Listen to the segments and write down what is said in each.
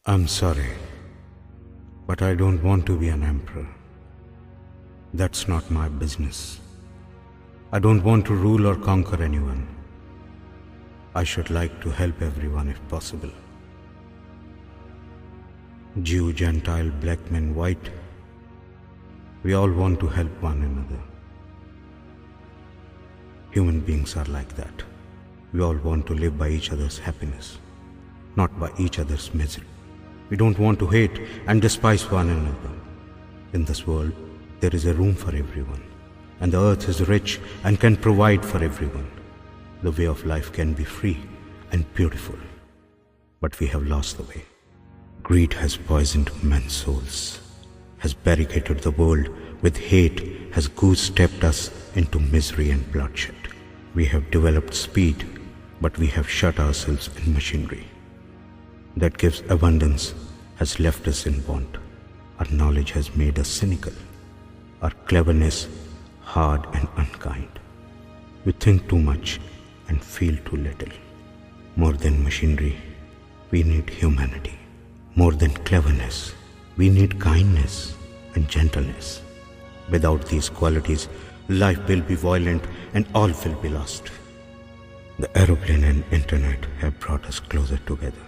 I'm sorry, but I don't want to be an emperor. That's not my business. I don't want to rule or conquer anyone. I should like to help everyone if possible. Jew, Gentile, black man, white. We all want to help one another. Human beings are like that. We all want to live by each other's happiness, not by each other's misery. We don't want to hate and despise one another. In this world, there is a room for everyone, and the earth is rich and can provide for everyone. The way of life can be free and beautiful, but we have lost the way. Greed has poisoned men's souls, has barricaded the world with hate, has goose-stepped us into misery and bloodshed. We have developed speed, but we have shut ourselves in machinery that gives abundance, has left us in want. Our knowledge has made us cynical, our cleverness hard and unkind. We think too much and feel too little. More than machinery, we need humanity. More than cleverness, we need kindness and gentleness. Without these qualities, life will be violent and all will be lost. The aeroplane and internet have brought us closer together.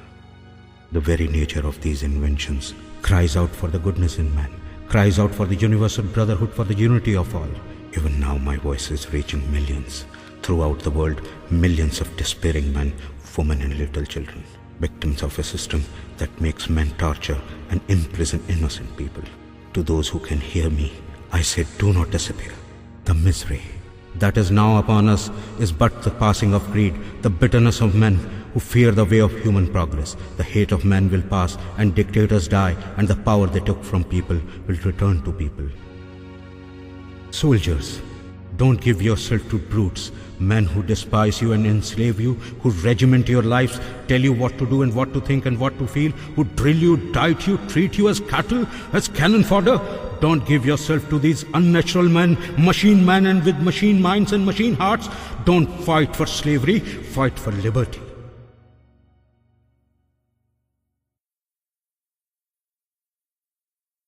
The very nature of these inventions cries out for the goodness in man, cries out for the universal brotherhood, for the unity of all. Even now my voice is reaching millions. Throughout the world, millions of despairing men, women and little children, victims of a system that makes men torture and imprison innocent people. To those who can hear me, I say, do not disappear. The misery that is now upon us is but the passing of greed, the bitterness of men who fear the way of human progress. The hate of men will pass and dictators die, and the power they took from people will return to people. Soldiers, don't give yourself to brutes, men who despise you and enslave you, who regiment your lives, tell you what to do and what to think and what to feel, who drill you, diet you, treat you as cattle, as cannon fodder. Don't give yourself to these unnatural men, machine men and with machine minds and machine hearts. Don't fight for slavery, fight for liberty.